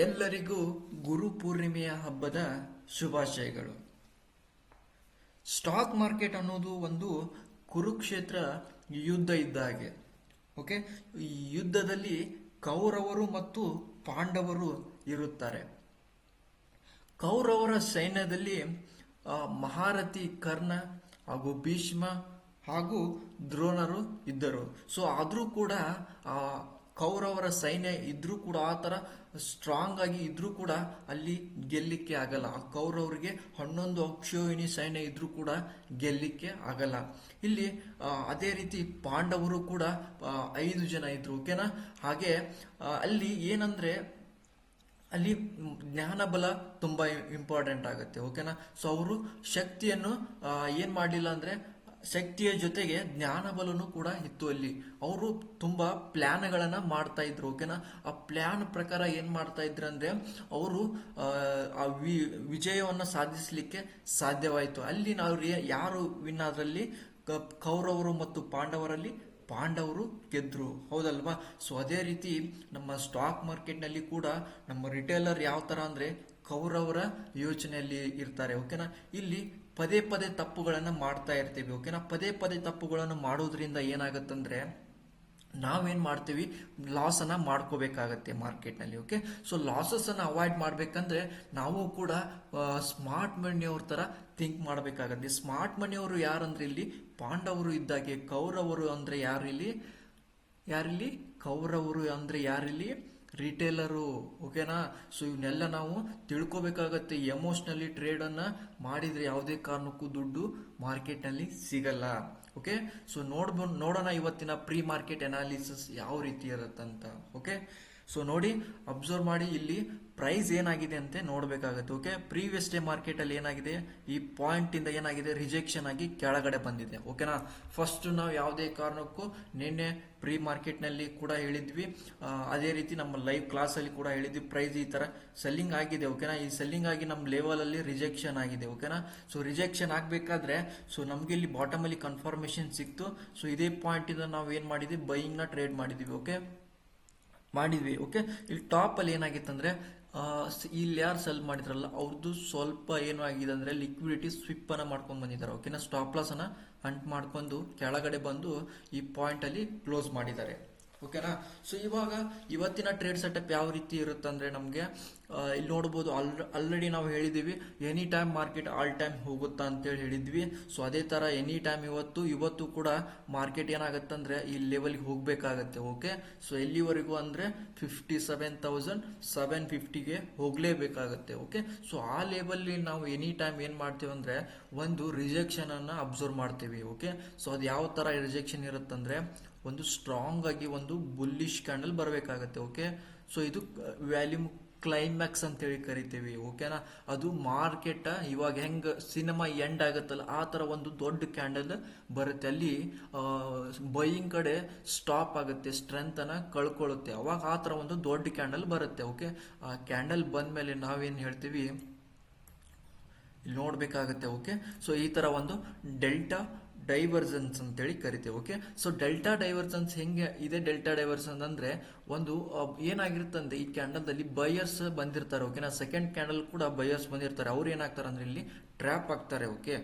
ಎಲ್ಲರಿಗೂ ಗುರು ಪೂರ್ಣಿಮೆಯ ಹಬ್ಬದ ಶುಭಾಶಯಗಳು. ಸ್ಟಾಕ್ ಮಾರ್ಕೆಟ್ ಅನ್ನೋದು ಒಂದು ಕುರುಕ್ಷೇತ್ರ ಯುದ್ಧ ಇದ್ದ ಹಾಗೆ. ಓಕೆ, ಈ ಯುದ್ಧದಲ್ಲಿ ಕೌರವರು ಮತ್ತು ಪಾಂಡವರು ಇರುತ್ತಾರೆ. ಕೌರವರ ಸೈನ್ಯದಲ್ಲಿ ಮಹಾರಥಿ ಕರ್ಣ ಹಾಗೂ ಭೀಷ್ಮ ಹಾಗೂ ದ್ರೋಣರು ಇದ್ದರು. ಸೊ ಆದರೂ ಕೂಡ ಕೌರವರ ಸೈನ್ಯ ಇದ್ರೂ ಕೂಡ ಆ ಥರ ಸ್ಟ್ರಾಂಗ್ ಆಗಿ ಇದ್ರೂ ಕೂಡ ಅಲ್ಲಿ ಗೆಲ್ಲಿಕ್ಕೆ ಆಗಲ್ಲ. ಆ ಕೌರವರಿಗೆ 11 ಅಕ್ಷೋಹಿಣಿ ಸೈನ್ಯ ಇದ್ರೂ ಕೂಡ ಗೆಲ್ಲಿಕ್ಕೆ ಆಗಲ್ಲ. ಇಲ್ಲಿ ಅದೇ ರೀತಿ ಪಾಂಡವರು ಕೂಡ 5 ಜನ ಇದ್ರು. ಓಕೆನಾ? ಹಾಗೆ ಅಲ್ಲಿ ಏನಂದ್ರೆ ಅಲ್ಲಿ ಜ್ಞಾನ ಬಲ ತುಂಬಾ ಇಂಪಾರ್ಟೆಂಟ್ ಆಗುತ್ತೆ. ಓಕೆನಾ? ಸೊ ಅವರು ಶಕ್ತಿಯನ್ನು ಏನ್ ಮಾಡಲಿಲ್ಲ ಅಂದ್ರೆ ಶಕ್ತಿಯ ಜೊತೆಗೆ ಜ್ಞಾನ ಬಲನು ಕೂಡ ಇತ್ತು. ಅಲ್ಲಿ ಅವರು ತುಂಬಾ ಪ್ಲಾನ್ಗಳನ್ನ ಮಾಡ್ತಾ ಇದ್ರು. ಓಕೆನಾ? ಆ ಪ್ಲಾನ್ ಪ್ರಕಾರ ಏನ್ ಮಾಡ್ತಾ ಇದ್ರು ಅಂದ್ರೆ ಅವರು ಆ ವಿಜಯವನ್ನ ಸಾಧಿಸಲಿಕ್ಕೆ ಸಾಧ್ಯವಾಯಿತು. ಅಲ್ಲಿ ನಾವು ಯಾರು ವಿನ್ ಆದ್ರಲ್ಲಿ ಕೌರವರು ಮತ್ತು ಪಾಂಡವರಲ್ಲಿ ಪಾಂಡವರು ಗೆದ್ರು. ಹೌದಲ್ವಾ? ಸೊ ಅದೇ ರೀತಿ ನಮ್ಮ ಸ್ಟಾಕ್ ಮಾರ್ಕೆಟ್ನಲ್ಲಿ ಕೂಡ ನಮ್ಮ ರಿಟೇಲರ್ ಯಾವ ತರ ಅಂದ್ರೆ ಕೌರವರ ಯೋಚನೆಯಲ್ಲಿ ಇರ್ತಾರೆ. ಓಕೆನಾ? ಇಲ್ಲಿ ಪದೇ ಪದೇ ತಪ್ಪುಗಳನ್ನು ಮಾಡ್ತಾ ಇರ್ತೀವಿ. ಓಕೆನಾ? ಪದೇ ಪದೇ ತಪ್ಪುಗಳನ್ನು ಮಾಡೋದ್ರಿಂದ ಏನಾಗತ್ತಂದ್ರೆ ನಾವೇನ್ ಮಾಡ್ತೀವಿ, ಲಾಸ್ ಅನ್ನ ಮಾಡ್ಕೋಬೇಕಾಗತ್ತೆ ಮಾರ್ಕೆಟ್ನಲ್ಲಿ. ಓಕೆ, ಸೊ ಲಾಸಸ್ ಅನ್ನ ಅವಾಯ್ಡ್ ಮಾಡ್ಬೇಕಂದ್ರೆ ನಾವು ಕೂಡ ಸ್ಮಾರ್ಟ್ ಮನಿಯವ್ರ ತರ ಥಿಂಕ್ ಮಾಡ್ಬೇಕಾಗತ್ತೆ. ಸ್ಮಾರ್ಟ್ ಮನಿಯವರು ಯಾರಂದ್ರೆ ಇಲ್ಲಿ ಪಾಂಡವರು ಇದ್ದಾಗೆ. ಕೌರವರು ಅಂದ್ರೆ ಯಾರಿಲ್ಲಿ ಕೌರವರು ಅಂದ್ರೆ ಯಾರಿಲ್ಲಿ ರಿಟೇಲರು. ಓಕೆನಾ? ಸೊ ಇವನ್ನೆಲ್ಲ ನಾವು ತಿಳ್ಕೊಬೇಕಾಗತ್ತೆ. ಎಮೋಷನಲಿ ಟ್ರೇಡ್ ಅನ್ನ ಮಾಡಿದ್ರೆ ಯಾವುದೇ ಕಾರಣಕ್ಕೂ ದುಡ್ಡು ಮಾರ್ಕೆಟ್ ನಲ್ಲಿ ಸಿಗಲ್ಲ. ಓಕೆ, ಸೊ ನೋಡೋಣ ಇವತ್ತಿನ ಪ್ರೀ ಮಾರ್ಕೆಟ್ ಅನಾಲಿಸಿಸ್ ಯಾವ ರೀತಿ ಇರುತ್ತಂತ. ಓಕೆ, ಸೊ ನೋಡಿ, ಅಬ್ಸರ್ವ್ ಮಾಡಿ, ಇಲ್ಲಿ ಪ್ರೈಸ್ ಏನಾಗಿದೆ ಅಂತ ನೋಡ್ಬೇಕಾಗತ್ತೆ. ಓಕೆ, ಪ್ರೀವಿಯಸ್ ಡೇ ಮಾರ್ಕೆಟ್ ಅಲ್ಲಿ ಏನಾಗಿದೆ, ಈ ಪಾಯಿಂಟ್ ಇಂದ ಏನಾಗಿದೆ, ರಿಜೆಕ್ಷನ್ ಆಗಿ ಕೆಳಗಡೆ ಬಂದಿದೆ. ಓಕೆನಾ? ಫಸ್ಟ್ ನಾವು ಯಾವುದೇ ಕಾರಣಕ್ಕೂ ನಿನ್ನೆ ಪ್ರೀ ಮಾರ್ಕೆಟ್ ನಲ್ಲಿ ಕೂಡ ಹೇಳಿದ್ವಿ, ಅದೇ ರೀತಿ ನಮ್ಮ ಲೈವ್ ಕ್ಲಾಸ್ ಅಲ್ಲಿ ಕೂಡ ಹೇಳಿದ್ವಿ, ಪ್ರೈಸ್ ಈ ತರ ಸೆಲ್ಲಿಂಗ್ ಆಗಿದೆ. ಓಕೆನಾ? ಈ ಸೆಲ್ಲಿಂಗ್ ಆಗಿ ನಮ್ಮ ಲೆವೆಲ್ ಅಲ್ಲಿ ರಿಜೆಕ್ಷನ್ ಆಗಿದೆ. ಓಕೆನಾ? ಸೊ ರಿಜೆಕ್ಷನ್ ಆಗ್ಬೇಕಾದ್ರೆ ಸೊ ನಮ್ಗೆ ಇಲ್ಲಿ ಬಾಟಮ್ ಅಲ್ಲಿ ಕನ್ಫರ್ಮೇಶನ್ ಸಿಕ್ತು. ಸೊ ಇದೇ ಪಾಯಿಂಟ್ ಇಂದ ನಾವು ಏನ್ ಮಾಡಿದ್ವಿ, ಬೈಯಿಂಗ್ ನ ಟ್ರೇಡ್ ಮಾಡಿದ್ವಿ. ಓಕೆ, ಓಕೆ, ಇಲ್ಲಿ ಟಾಪ್ ಅಲ್ಲಿ ಏನಾಗಿತ್ತಂದ್ರೆ ಇಲ್ಲಿ ಯಾರು ಸೆಲ್ ಮಾಡಿದ್ರಲ್ಲ ಅವ್ರದ್ದು ಸ್ವಲ್ಪ ಏನು ಆಗಿದೆ ಅಂದ್ರೆ ಲಿಕ್ವಿಡಿಟಿ ಸ್ವಿಪ್ ಅನ್ನ ಮಾಡ್ಕೊಂಡ್ ಬಂದಿದ್ದಾರೆ. ಓಕೆನಾ? ಸ್ಟಾಪ್ ಲಾಸ್ ಅನ್ನ ಹಂಟ್ ಮಾಡ್ಕೊಂಡು ಕೆಳಗಡೆ ಬಂದು ಈ ಪಾಯಿಂಟ್ ಅಲ್ಲಿ ಕ್ಲೋಸ್ ಮಾಡಿದ್ದಾರೆ. ಓಕೆನಾ? ಸೊ ಇವಾಗ ಇವತ್ತಿನ ಟ್ರೇಡ್ ಸೆಟಪ್ ಯಾವ ರೀತಿ ಇರುತ್ತೆ ಅಂದ್ರೆ ನಮ್ಗೆ ಇಲ್ಲಿ ನೋಡ್ಬೋದು, ಆಲ್ರೆಡಿ ನಾವು ಹೇಳಿದೀವಿ any time market all time ಹೋಗುತ್ತಾ ಅಂತೇಳಿ ಹೇಳಿದ್ವಿ. ಸೊ ಅದೇ ತರ ಎನಿ ಟೈಮ್ ಇವತ್ತು ಕೂಡ ಮಾರ್ಕೆಟ್ ಏನಾಗತ್ತಂದ್ರೆ ಈ ಲೆವೆಲ್ಗೆ ಹೋಗ್ಬೇಕಾಗತ್ತೆ. ಓಕೆ, ಸೊ ಎಲ್ಲಿವರೆಗೂ ಅಂದ್ರೆ 57,750ಗೆ ಹೋಗ್ಲೇಬೇಕಾಗತ್ತೆ. ಓಕೆ, ಸೊ ಆ ಲೆವೆಲ್ ನಾವು ಎನಿ ಟೈಮ್ ಏನ್ ಮಾಡ್ತೀವಿ ಅಂದ್ರೆ ಒಂದು ರಿಜೆಕ್ಷನ್ ಅನ್ನ ಅಬ್ಸರ್ವ್ ಮಾಡ್ತೀವಿ. ಓಕೆ, ಸೊ ಅದು ಯಾವ ತರ ರಿಜೆಕ್ಷನ್ ಇರುತ್ತಂದ್ರೆ ಒಂದು ಸ್ಟ್ರಾಂಗ್ ಆಗಿ ಒಂದು ಬುಲ್ಲಿಶ್ ಕ್ಯಾಂಡಲ್ ಬರಬೇಕಾಗತ್ತೆ. ಓಕೆ, ಸೊ ಇದು ವ್ಯಾಲ್ಯೂಮ್ ಕ್ಲೈಮ್ಯಾಕ್ಸ್ ಅಂತ ಹೇಳಿ ಕರಿತೀವಿ. ಓಕೆನಾ? ಅದು ಮಾರ್ಕೆಟ್ ಇವಾಗ ಹೆಂಗ್ ಸಿನಿಮಾ ಎಂಡ್ ಆಗತ್ತಲ್ಲ ಆ ತರ ಒಂದು ದೊಡ್ಡ ಕ್ಯಾಂಡಲ್ ಬರುತ್ತೆ. ಅಲ್ಲಿ ಬೈಯಿಂಗ್ ಕಡೆ ಸ್ಟಾಪ್ ಆಗುತ್ತೆ, ಸ್ಟ್ರೆಂತ್ ಅನ್ನ ಕಳ್ಕೊಳ್ಳುತ್ತೆ. ಅವಾಗ ಆ ತರ ಒಂದು ದೊಡ್ಡ ಕ್ಯಾಂಡಲ್ ಬರುತ್ತೆ. ಓಕೆ, ಆ ಕ್ಯಾಂಡಲ್ ಬಂದ್ಮೇಲೆ ನಾವೇನ್ ಹೇಳ್ತೀವಿ ಇಲ್ಲಿ ನೋಡ್ಬೇಕಾಗತ್ತೆ. ಓಕೆ, ಸೊ ಈ ತರ ಒಂದು ಡೆಲ್ಟಾ ಡೈವರ್ಜೆನ್ಸ್ ಅಂತೇಳಿ ಕರಿತೇವೆ. ಓಕೆ, ಸೊ ಡೆಲ್ಟಾ ಡೈವರ್ಜೆನ್ಸ್ ಹೆಂಗೆ ಇದೆ? ಡೆಲ್ಟಾ ಡೈವರ್ಜೆನ್ಸ್ ಅಂದ್ರೆ ಒಂದು ಏನಾಗಿರುತ್ತಂದ್ರೆ ಈ ಕ್ಯಾಂಡಲ್ ದಲ್ಲಿ ಬಯರ್ಸ್ ಬಂದಿರ್ತಾರೆ. ಓಕೆನಾ? ಸೆಕೆಂಡ್ ಕ್ಯಾಂಡಲ್ ಕೂಡ ಬಯರ್ಸ್ ಬಂದಿರ್ತಾರೆ. ಅವ್ರು ಏನಾಗ್ತಾರೆ ಅಂದ್ರೆ ಇಲ್ಲಿ ಟ್ರ್ಯಾಪ್ ಆಗ್ತಾರೆ. ಓಕೆ,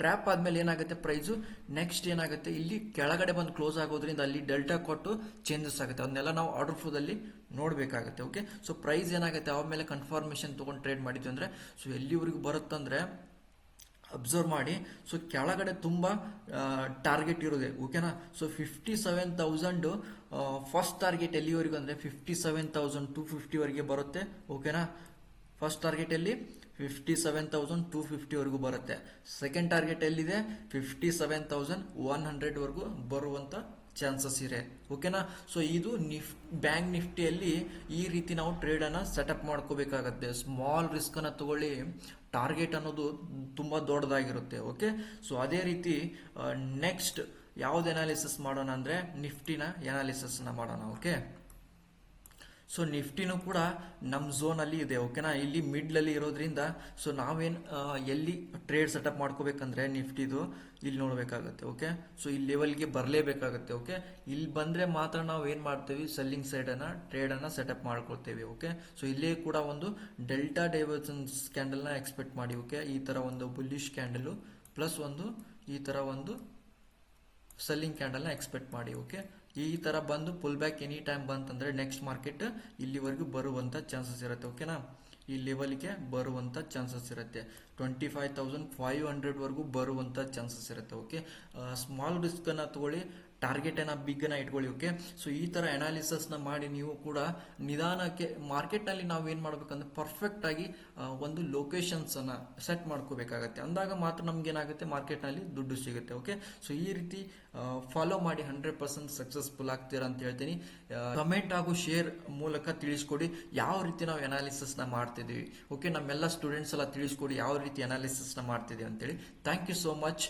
ಟ್ರ್ಯಾಪ್ ಆದ್ಮೇಲೆ ಏನಾಗುತ್ತೆ, ಪ್ರೈಸು ನೆಕ್ಸ್ಟ್ ಏನಾಗುತ್ತೆ, ಇಲ್ಲಿ ಕೆಳಗಡೆ ಬಂದು ಕ್ಲೋಸ್ ಆಗೋದ್ರಿಂದ ಅಲ್ಲಿ ಡೆಲ್ಟಾ ಕೊಟ್ಟು ಚೇಂಜಸ್ ಆಗುತ್ತೆ. ಅದನ್ನೆಲ್ಲ ನಾವು ಆರ್ಡರ್ ಫ್ಲೋ ದಲ್ಲಿ ನೋಡ್ಬೇಕಾಗುತ್ತೆ. ಓಕೆ, ಸೊ ಪ್ರೈಸ್ ಏನಾಗುತ್ತೆ ಅವ್ರ ಮೇಲೆ ಕನ್ಫರ್ಮೇಶನ್ ತಗೊಂಡು ಟ್ರೇಡ್ ಮಾಡಿದ್ವಿ ಅಂದ್ರೆ ಸೊ ಎಲ್ಲಿವರೆಗೂ ಬರುತ್ತಂದ್ರೆ ಅಬ್ಸರ್ವ್ ಮಾಡಿ, ಸೊ ಕೆಳಗಡೆ ತುಂಬಾ ಟಾರ್ಗೆಟ್ ಇರೋದೆ. ಓಕೆನಾ? ಸೊ 57,000 ಫಸ್ಟ್ ಟಾರ್ಗೆಟ್ ಎಲ್ಲಿವರೆಗೂ ಅಂದ್ರೆ 57,250 ವರೆಗೆ ಬರುತ್ತೆ. ಓಕೆನಾ? ಫಸ್ಟ್ ಟಾರ್ಗೆಟ್ ಎಲ್ಲಿ 57,250 ವರೆಗೂ ಬರುತ್ತೆ. ಸೆಕೆಂಡ್ ಟಾರ್ಗೆಟ್ ಎಲ್ಲಿದೆ 57,100 ವರೆಗೂ ಬರುವಂತ ಚಾನ್ಸಸ್ ಇದೆ. ಓಕೆನಾ? ಸೊ ಇದು ಬ್ಯಾಂಕ್ ನಿಫ್ಟಿಯಲ್ಲಿ ಈ ರೀತಿ ನಾವು ಟ್ರೇಡ್ ಅನ್ನ ಸೆಟಪ್ ಮಾಡ್ಕೋಬೇಕಾಗತ್ತೆ. ಸ್ಮಾಲ್ ರಿಸ್ಕ್ ಅನ್ನ ತಗೊಳ್ಳಿ, ಟಾರ್ಗೆಟ್ ಅನ್ನೋದು ತುಂಬಾ ದೊಡ್ಡದಾಗಿರುತ್ತೆ. ಓಕೆ, ಸೊ ಅದೇ ರೀತಿ ನೆಕ್ಸ್ಟ್ ಯಾವ್ದು ಅನಾಲಿಸಿಸ್ ಮಾಡೋಣ ಅಂದ್ರೆ ನಿಫ್ಟಿನ ಅನಾಲಿಸಿಸ್ ನ ಮಾಡೋಣ. ಓಕೆ, ಸೊ ನಿಫ್ಟಿನೂ ಕೂಡ ನಮ್ಮ ಝೋನಲ್ಲಿ ಇದೆ ಓಕೆನಾ. ಇಲ್ಲಿ ಮಿಡ್ಲಲ್ಲಿ ಇರೋದ್ರಿಂದ ಸೊ ನಾವೇನು ಎಲ್ಲಿ ಟ್ರೇಡ್ ಸೆಟಪ್ ಮಾಡ್ಕೋಬೇಕಂದ್ರೆ ನಿಫ್ಟಿದು ಇಲ್ಲಿ ನೋಡಬೇಕಾಗತ್ತೆ. ಓಕೆ, ಸೊ ಈ ಲೆವೆಲ್ಗೆ ಬರಲೇಬೇಕಾಗತ್ತೆ. ಓಕೆ, ಇಲ್ಲಿ ಬಂದರೆ ಮಾತ್ರ ನಾವು ಏನು ಮಾಡ್ತೀವಿ, ಸೆಲ್ಲಿಂಗ್ ಸೈಡನ್ನು ಟ್ರೇಡನ್ನು ಸೆಟಪ್ ಮಾಡ್ಕೊಳ್ತೇವೆ. ಓಕೆ, ಸೊ ಇಲ್ಲೇ ಕೂಡ ಒಂದು ಡೆಲ್ಟಾ ಡೈವರ್ಜೆನ್ಸ್ ಕ್ಯಾಂಡಲ್ನ ಎಕ್ಸ್ಪೆಕ್ಟ್ ಮಾಡಿ. ಓಕೆ, ಈ ಥರ ಒಂದು ಬುಲ್ಲಿಶ್ ಕ್ಯಾಂಡಲು ಪ್ಲಸ್ ಒಂದು ಈ ಥರ ಒಂದು ಸೆಲ್ಲಿಂಗ್ ಕ್ಯಾಂಡಲ್ನ ಎಕ್ಸ್ಪೆಕ್ಟ್ ಮಾಡಿ. ಓಕೆ, ಈ ಥರ ಬಂದು ಪುಲ್ ಬ್ಯಾಕ್ ಎನಿ ಟೈಮ್ ಬಂತಂದರೆ ನೆಕ್ಸ್ಟ್ ಮಾರ್ಕೆಟ್ ಇಲ್ಲಿವರೆಗೂ ಬರುವಂಥ ಚಾನ್ಸಸ್ ಇರುತ್ತೆ. ಓಕೆನಾ, ಈ ಲೆವೆಲ್ಗೆ ಬರುವಂಥ ಚಾನ್ಸಸ್ ಇರುತ್ತೆ. 25,500ವರೆಗೂ ಬರುವಂಥ ಚಾನ್ಸಸ್ ಇರುತ್ತೆ. ಓಕೆ, ಸ್ಮಾಲ್ ರಿಸ್ಕನ್ನು ತಗೊಳ್ಳಿ, ಟಾರ್ಗೆಟನ್ನು ಬಿಗ್ಗನ್ನು ಇಟ್ಕೊಳ್ಳಿ. ಓಕೆ, ಸೊ ಈ ಥರ ಅನಾಲಿಸಿಸ್ನ ಮಾಡಿ ನೀವು ಕೂಡ ನಿಧಾನಕ್ಕೆ ಮಾರ್ಕೆಟ್ನಲ್ಲಿ ನಾವು ಏನು ಮಾಡಬೇಕಂದ್ರೆ ಪರ್ಫೆಕ್ಟಾಗಿ ಒಂದು ಲೊಕೇಶನ್ಸನ್ನು ಸೆಟ್ ಮಾಡ್ಕೋಬೇಕಾಗತ್ತೆ. ಅಂದಾಗ ಮಾತ್ರ ನಮ್ಗೇನಾಗುತ್ತೆ, ಮಾರ್ಕೆಟ್ನಲ್ಲಿ ದುಡ್ಡು ಸಿಗುತ್ತೆ. ಓಕೆ, ಸೊ ಈ ರೀತಿ ಫಾಲೋ ಮಾಡಿ 100% ಸಕ್ಸಸ್ಫುಲ್ ಆಗ್ತೀರಾ ಅಂತ ಹೇಳ್ತೀನಿ. ಕಮೆಂಟ್ ಹಾಗೂ ಶೇರ್ ಮೂಲಕ ತಿಳಿಸ್ಕೊಡಿ ಯಾವ ರೀತಿ ನಾವು ಅನಾಲಿಸಿಸ್ನ ಮಾಡ್ತಿದ್ದೀವಿ. ಓಕೆ, ನಮ್ಮೆಲ್ಲ ಸ್ಟೂಡೆಂಟ್ಸ್ ಎಲ್ಲ ತಿಳಿಸ್ಕೊಡಿ ಯಾವ ರೀತಿ ಅನಾಲಿಸಿಸ್ನ ಮಾಡ್ತಿದ್ದೀವಿ ಅಂತೇಳಿ. Thank you so much.